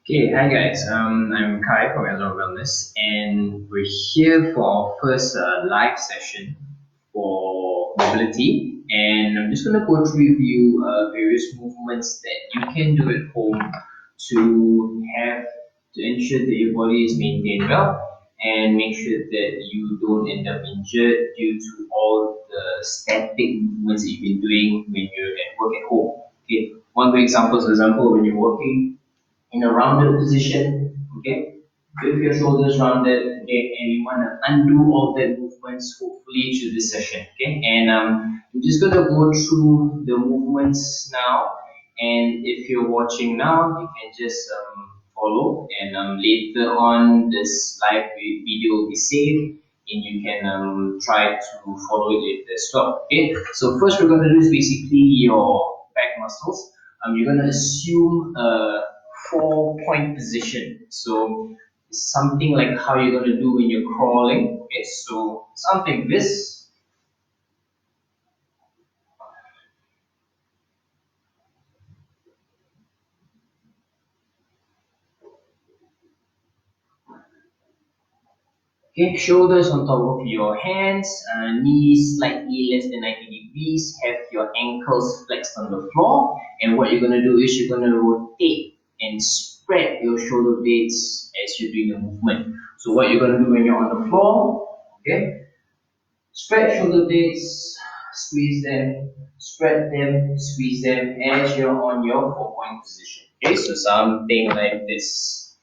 Okay, hi guys. I'm Khai from Azure Wellness, and we're here for our first live session for mobility. And I'm just gonna go through with you various movements that you can do at home to have to ensure that your body is maintained well and make sure that you don't end up injured due to all the static movements that you've been doing when you're at work at home. Okay, one good example, for example, when you're working in a rounded position, okay, with your shoulders rounded, okay, and we want to undo all that movements hopefully through this session, okay, and I'm just going to go through the movements now, and if you're watching now, you can just follow, and later on this live video will be saved, and you can try to follow it later as well, okay. So first we're going to do is basically your back muscles. You're going to assume a 4 point position. So it's something like how you're going to do when you're crawling. Okay, so something like this. Okay, shoulders on top of your hands, knees slightly less than 90 degrees. Have your ankles flexed on the floor. And what you're going to do is you're going to rotate and spread your shoulder blades as you're doing the movement. So what you're going to do when you're on the floor, okay, spread shoulder blades, squeeze them, spread them, squeeze them as you're on your 4 point position. Okay, so something like this.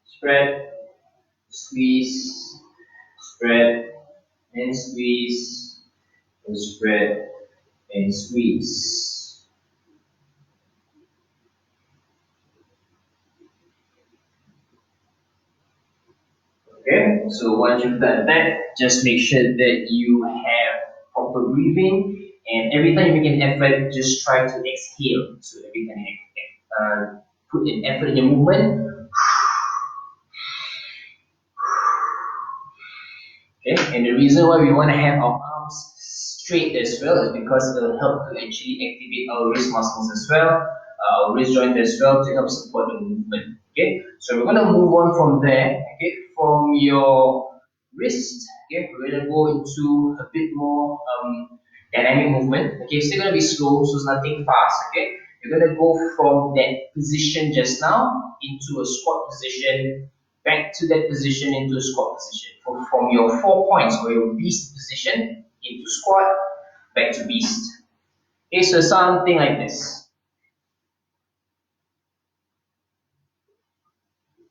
Spread, squeeze, spread, and squeeze, and spread, and squeeze. Okay, so once you've done that, just make sure that you have proper breathing, and every time you make an effort, just try to exhale. So every time you put an effort in your movement, okay, and the reason why we want to have our arms straight as well is because it will help to actually activate our wrist muscles as well, our wrist joint as well to help support the movement. Okay, so we're going to move on from there. Okay, from your wrist, okay, we're going to go into a bit more dynamic movement. Okay, still going to be slow, so it's nothing fast. Okay, you're going to go from that position just now into a squat position, back to that position into a squat position. From your 4 points or your beast position into squat, back to beast. Okay, so something like this.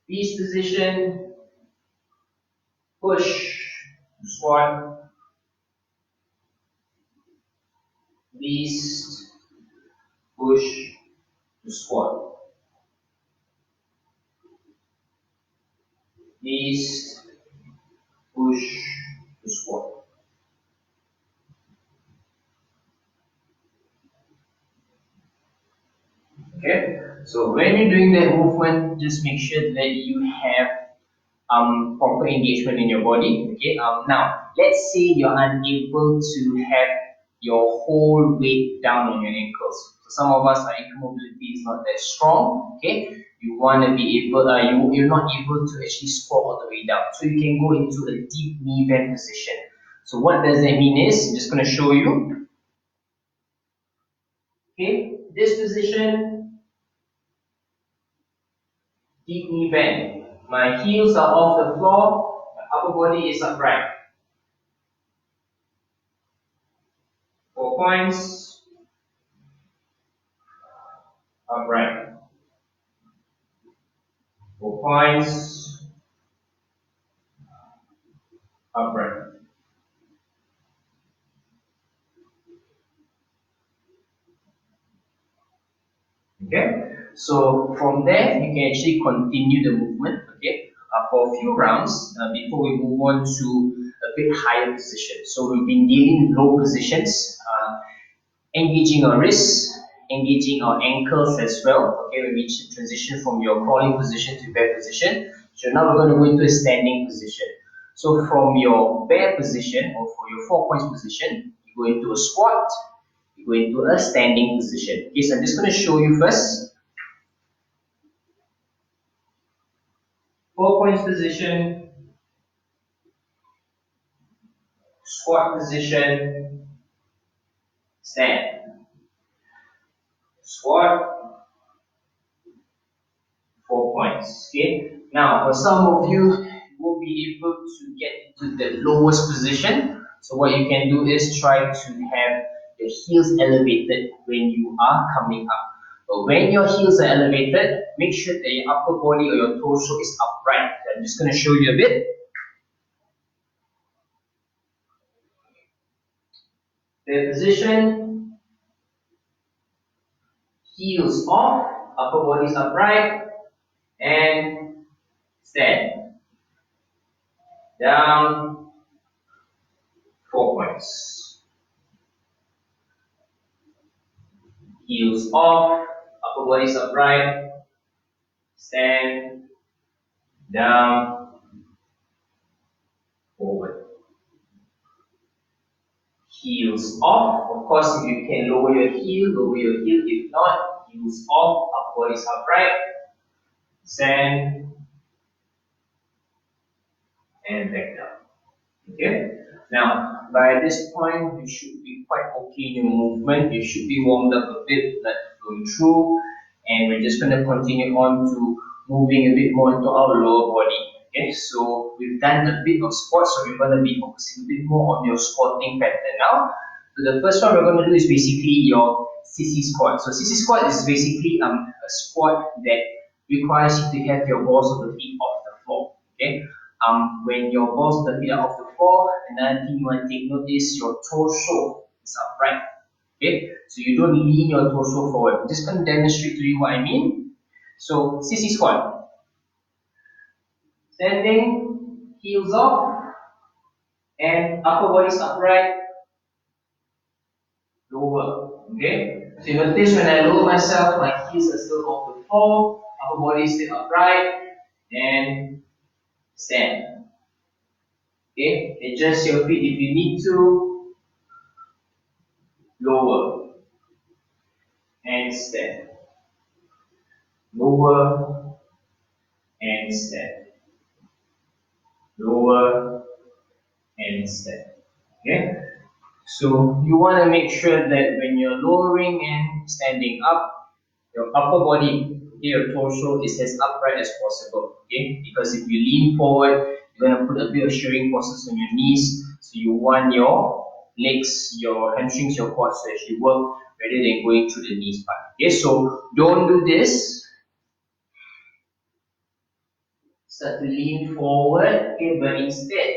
Beast position, push, squat, beast, push, squat, beast, push, squat. Okay, so when you're doing that movement, just make sure that you have proper engagement in your body. Okay, now let's say you're unable to have your whole weight down on your ankles. So some of us, our ankle mobility is not that strong. Okay, you want to be able, you're not able to actually squat all the way down. So you can go into a deep knee bend position. So what does that mean is, I'm just going to show you. Okay, this position, deep knee bend. My heels are off the floor, my upper body is upright. 4 points, upright. 4 points, upright. Okay, so from there you can actually continue the movement. Okay, for a few rounds before we move on to a bit higher position. So we've been dealing low positions, engaging our wrists, engaging our ankles as well. Okay, when we transition from your crawling position to bear position. So now we're going to go into a standing position. So from your bear position or for your 4 points position, you go into a squat, you go into a standing position. Okay, so I'm just going to show you first. 4 points position, squat position, stand. Squat, 4 points. Okay. Now, for some of you, you won't be able to get into the lowest position. So what you can do is try to have your heels elevated when you are coming up. But when your heels are elevated, make sure that your upper body or your torso is upright. I'm just going to show you a bit. The position, heels off, upper body is upright, and stand. Down, 4 points. Heels off, upper body is upright, stand, down, forward. Heels off. Of course, if you can lower your heel, lower your heel. If not, heels off, upper body is upright, stand, and back down. Okay? Now, by this point, you should be quite okay in your movement. You should be warmed up a bit, blood flowing through, and we're just going to continue on to moving a bit more into our lower body. Okay, so we've done a bit of squat, so we're going to be focusing a bit more on your squatting pattern now. So the first one we're going to do is basically your sissy squat. So sissy squat is basically a squat that requires you to have your balls of the feet off the floor. Okay. When your balls of the feet are off the floor, another thing you want to take note is your torso is upright. Okay, so you don't lean your torso forward. I'm just going to demonstrate to you what I mean. So sissy squat. Standing, heels off, and upper body is upright, lower. Okay, so you notice when I lower myself, my heels are still off the floor, upper body is still upright, and stand. Okay, adjust your feet if you need to, lower, and stand. Lower, and stand. Lower, and stand. Okay, so you want to make sure that when you're lowering and standing up, your upper body, okay, your torso is as upright as possible. Okay, because if you lean forward, you're going to put a bit of shearing forces on your knees. So you want your legs, your hamstrings, your quads to actually work rather than going through the knees part. Okay, so don't do this. Start to lean forward, okay, but instead,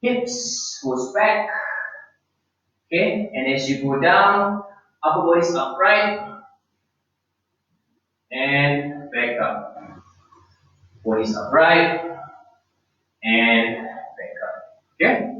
hips goes back, okay, and as you go down, upper body is upright, and back up. Body is upright, and back up, okay.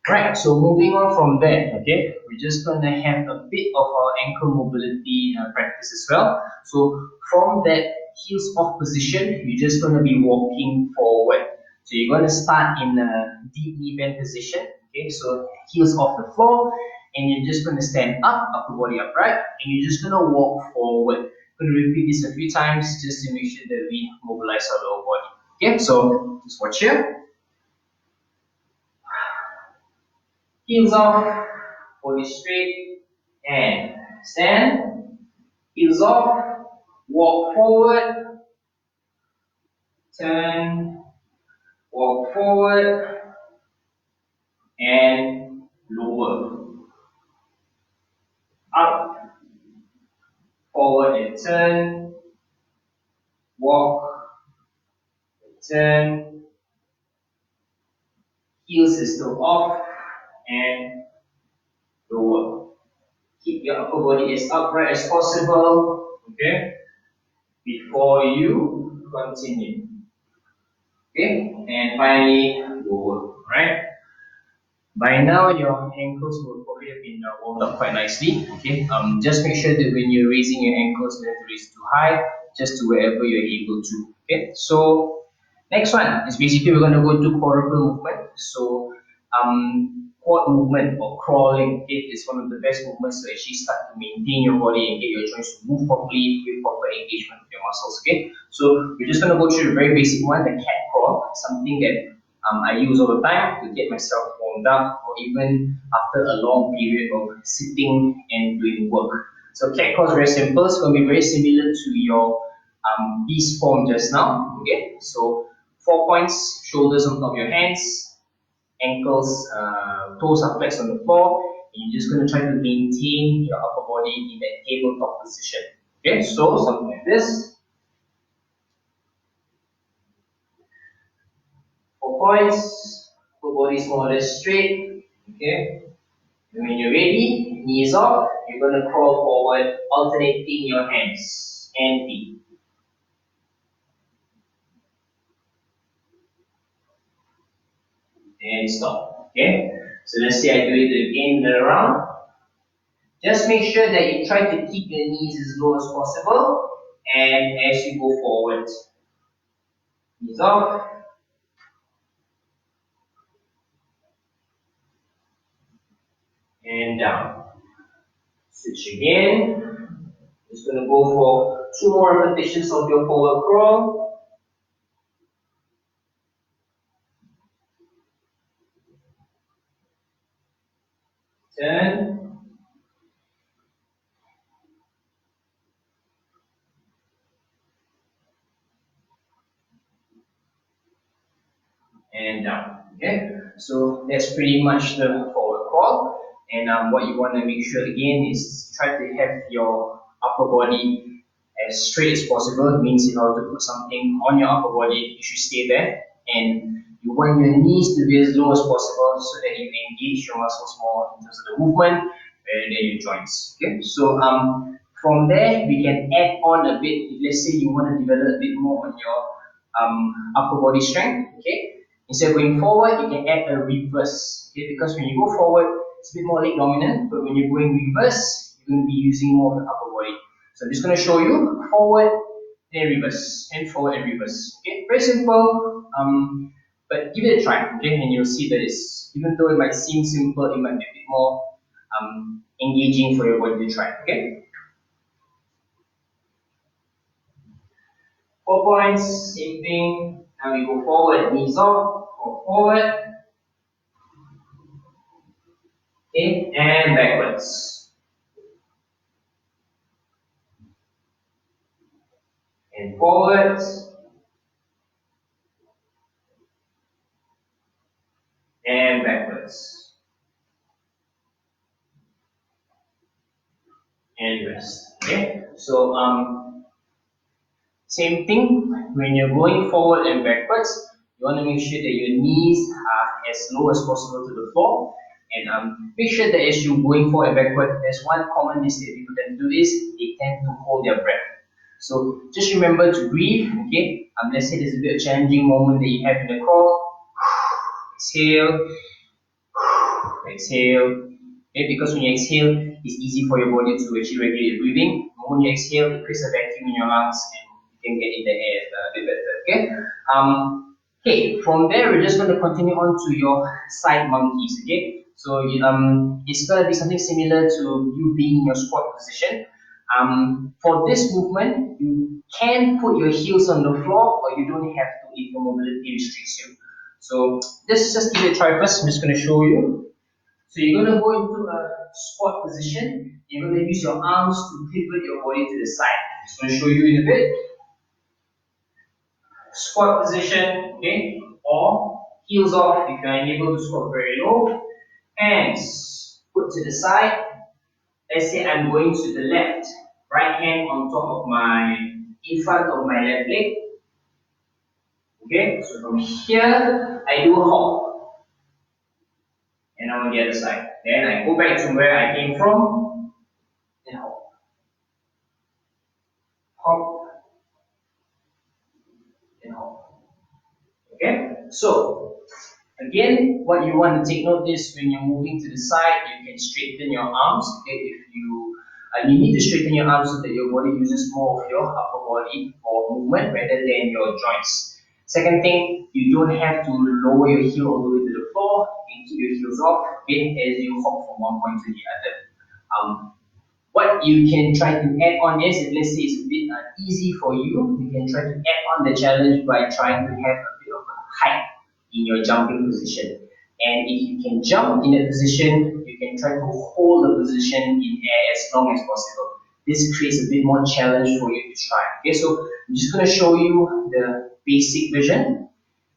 Right, so moving on from there, okay, we're just going to have a bit of our ankle mobility practice as well. So from that heels off position, you're just going to be walking forward. So you're going to start in a deep knee bend position, okay, so heels off the floor, and you're just going to stand up, upper body upright, and you're just going to walk forward. I'm going to repeat this a few times just to make sure that we mobilize our lower body. Okay, so just watch here. Heels off, body straight, and stand. Heels off, walk forward, turn, walk forward, and lower. Up, forward and turn, walk, turn. Heels is still off, and lower. Keep your upper body as upright as possible, okay, before you continue. Okay, and finally lower, right? By now, your ankles will probably have been warmed up quite nicely. Okay, just make sure that when you're raising your ankles, you have to raise too high, just to wherever you're able to. Okay, so next one is basically we're going to go to core movement. So quad movement or crawling, okay, is one of the best movements to actually start to maintain your body and get your joints to move properly with proper engagement of your muscles. Okay, so we're just gonna go through the very basic one, the cat crawl, something that I use all the time to get myself warmed up, or even after a long period of sitting and doing work. So cat crawl is very simple. It's going to be very similar to your beast form just now. Okay, so 4 points: shoulders on top of your hands, ankles, toes are flexed on the floor, and you're just going to try to maintain your upper body in that tabletop position. Okay, so something like this. 4 points, upper body is more or less straight. Okay, and when you're ready, knees up, you're going to crawl forward, alternating your hands and feet. And stop. Okay, so let's say I do it again around. Just make sure that you try to keep your knees as low as possible, and as you go forward, knees up and down. Switch again. Just going to go for 2 more repetitions of your forward crawl. Turn and down. Okay, so that's pretty much the forward crawl. And what you want to make sure again is try to have your upper body as straight as possible. It means in order to put something on your upper body, you should stay there. And you want your knees to be as low as possible so that you engage your muscles more in terms of the movement rather than your joints. Okay, so from there we can add on a bit. If let's say you want to develop a bit more on your upper body strength. Okay, instead of going forward, you can add a reverse. Okay, because when you go forward, it's a bit more leg dominant, but when you're going reverse, you're going to be using more of the upper body. So I'm just going to show you forward and reverse, and forward and reverse. Okay, very simple, but give it a try. Okay, and you'll see that it's, even though it might seem simple, it might be a bit more engaging for your body to try. Okay. 4 points, same thing. Now we go forward, knees up, go forward, okay, and backwards. And forwards, and backwards. And rest. Okay, so same thing, when you're going forward and backwards, you want to make sure that your knees are as low as possible to the floor, and make sure that as you're going forward and backward, there's one common mistake people tend to do is they tend to hold their breath. So just remember to breathe. Okay, let's say there's a bit of challenging moment that you have in the crawl. Exhale, exhale. Okay, because when you exhale, it's easy for your body to actually regulate your breathing. When you exhale, it creates a vacuum in your lungs and you can get in the air a bit better. Okay. Okay. From there, we're just going to continue on to your side monkeys. Okay. So it's going to be something similar to you being in your squat position. For this movement, you can put your heels on the floor, or you don't have to if your mobility restricts you. So let's just give it a try first. I'm just going to show you. So you're going to go into a squat position. You're going to use your arms to pivot your body to the side. I'm just going to show you in a bit. Squat position, okay, or heels off if you're unable to squat very low. Hands put to the side. Let's say I'm going to the left. Right hand on top of in front of my left leg. Okay, so from here, I do a hop. And I'm on the other side. Then I go back to where I came from, and hop. Hop, and hop. Okay, so again, what you want to take note is when you're moving to the side, you can straighten your arms. Okay, if you need to straighten your arms so that your body uses more of your upper body for movement rather than your joints. Second thing, you don't have to lower your heel all the way to the the floor. You can keep your heels off, okay, as you hop from one point to the other. What you can try to add on is, if let's say it's a bit easy for you, you can try to add on the challenge by trying to have a bit of a height in your jumping position. And if you can jump in a position, you can try to hold the position in air as long as possible. This creates a bit more challenge for you to try. Okay, so I'm just going to show you the basic version,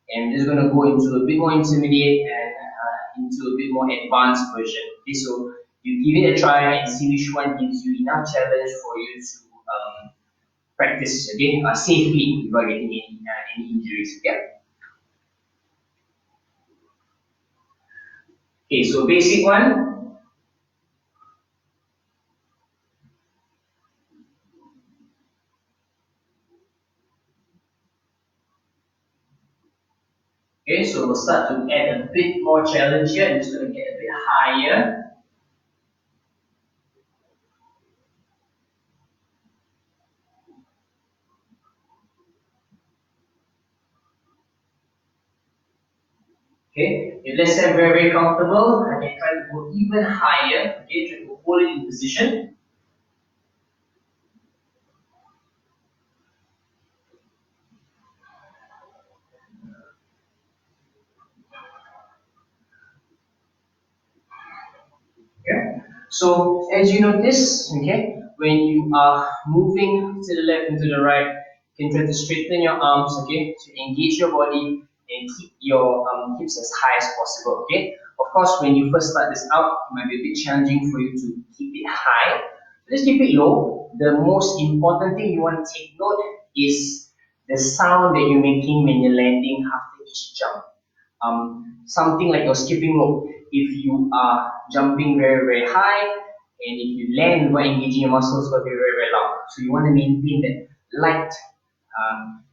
and I'm just going to go into a bit more intermediate and into a bit more advanced version. Okay, so you give it a try and see which one gives you enough challenge for you to practice, okay, safely without getting any injuries. Okay. Okay, so basic one. Okay, so we'll start to add a bit more challenge here. I'm just going to get a bit higher. Okay, if let's say I'm very comfortable, I can try to go even higher. Okay, try to hold it in position. Okay, so as you notice, okay, when you are moving to the left and to the right, you can try to straighten your arms, okay, to engage your body and keep your hips as high as possible. Okay, of course, when you first start this out, it might be a bit challenging for you to keep it high. Just keep it low. The most important thing you want to take note is the sound that you're making when you're landing after each jump. Something like your skipping rope. If you are jumping very high and if you land while engaging your muscles, it's going to be very loud. So you want to maintain that light, um,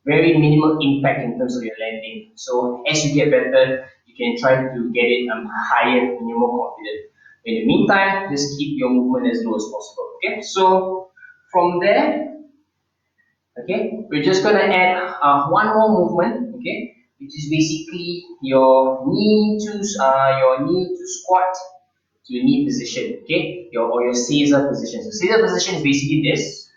very minimal impact in terms of your landing. So as you get better, you can try to get it higher when you're more confident. In the meantime, just keep your movement as low as possible. Okay, so from there, okay, we're just gonna add one more movement, okay, which is basically your knee to squat to your knee position, okay, your Caesar position. So Caesar position is basically this,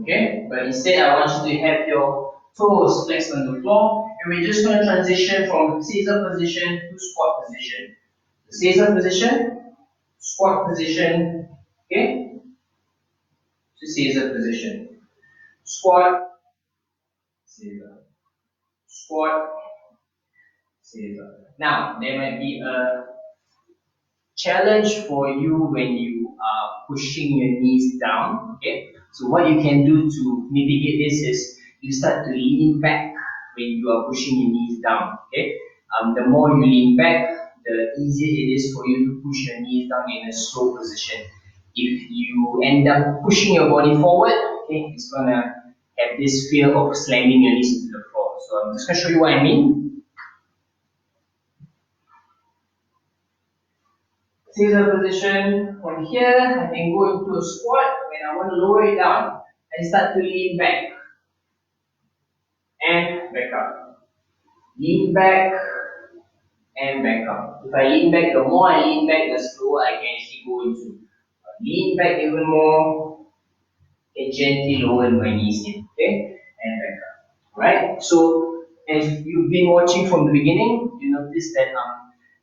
okay, but instead I want you to have your toes flexed on the floor, and we're just gonna transition from Caesar position to squat position. Caesar position, squat position, okay, to Caesar position. Squat, Caesar. Squat, Caesar. Now, there might be a challenge for you when you are pushing your knees down. Okay, so what you can do to mitigate this is you start to lean back when you are pushing your knees down. Okay, the more you lean back, the easier it is for you to push your knees down in a slow position. If you end up pushing your body forward, okay, it's gonna have this feel of slamming your knees into the floor. So I'm just gonna show you what I mean. Caesar position from here, I can go into a squat. When I want to lower it down, I start to lean back and back up. Lean back and back up. If I lean back, the more I lean back, the slower I can actually go into. Lean back even more and gently lower my knees in. Okay? And back up. Alright? So if you've been watching from the beginning, you notice that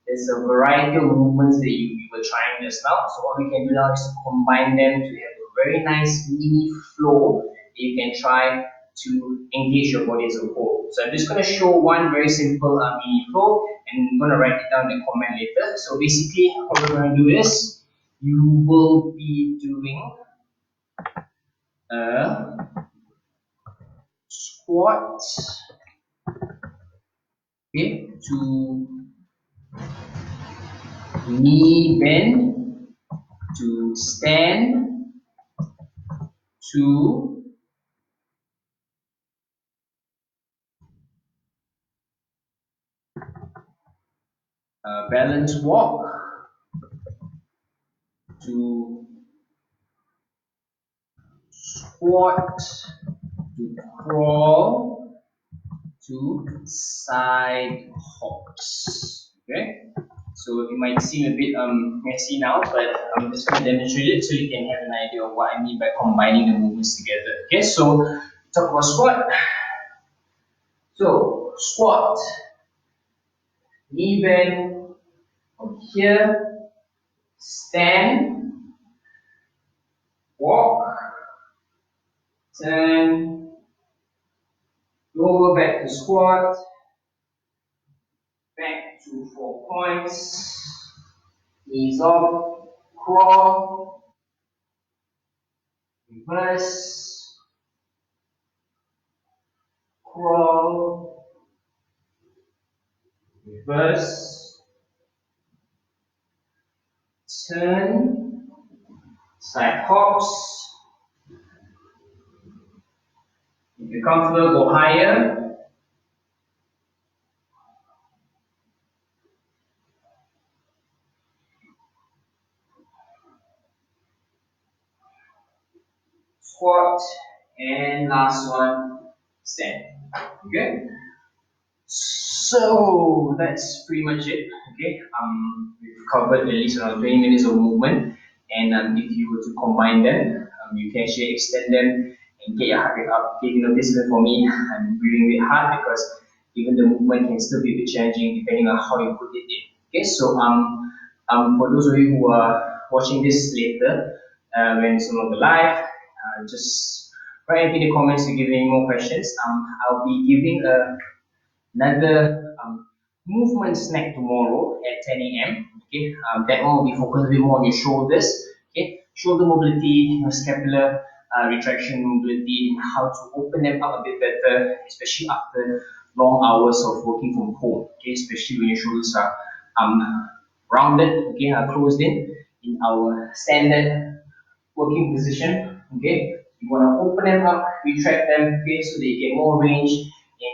there's a variety of movements that you were trying just now. So what we can do now is to combine them to have a very nice mini flow that you can try to engage your body as a whole. So I'm just going to show one very simple mini flow, and I'm going to write it down in the comment later. So basically what we're going to do is you will be doing a squat, okay, to knee bend, to stand, to balance walk, to squat, to crawl, to side hops. Okay, so it might seem a bit messy now, but I'm just going to demonstrate it so you can have an idea of what I mean by combining the movements together. Okay, so talk about squat. So squat, knee bend from here, stand, walk, turn, lower back to squat, back to 4 points, knees off, crawl, reverse, crawl, reverse, turn, side hops. If you're comfortable, go higher. Squat, and last one, stand. Okay? So that's pretty much it. Okay, we've covered at least around 20 minutes of movement, and if you were to combine them, you can actually extend them and get your heart rate up. Okay, you know, this is for me, I'm breathing a bit hard because even the movement can still be a bit challenging depending on how you put it in. Okay, so for those of you who are watching this later, when it's no longer live, just write in the comments to give me any more questions. I'll be giving another movement snack tomorrow at 10 a.m. Okay, that one will be focused a bit more on your shoulders. Okay, shoulder mobility, scapular retraction mobility, and how to open them up a bit better, especially after long hours of working from home. Okay, especially when your shoulders are rounded, okay, are closed in our standard working position. Okay, you want to open them up, retract them, okay, so they get more range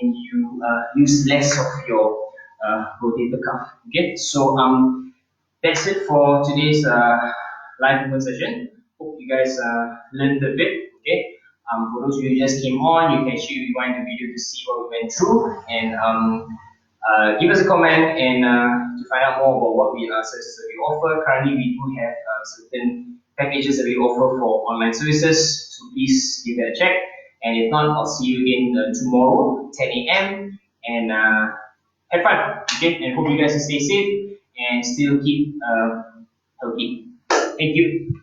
and you use less of your rotator cuff. Okay, so that's it for today's live movement session. Hope you guys learned a bit. Okay, for those of you who just came on, you can actually rewind the video to see what we went through and give us a comment and to find out more about what services that we offer. Currently, we do have certain packages that we offer for online services, so please give that a check. And if not, I'll see you again tomorrow, 10 a.m. and have fun. Okay, and hope you guys stay safe and still keep healthy. Thank you.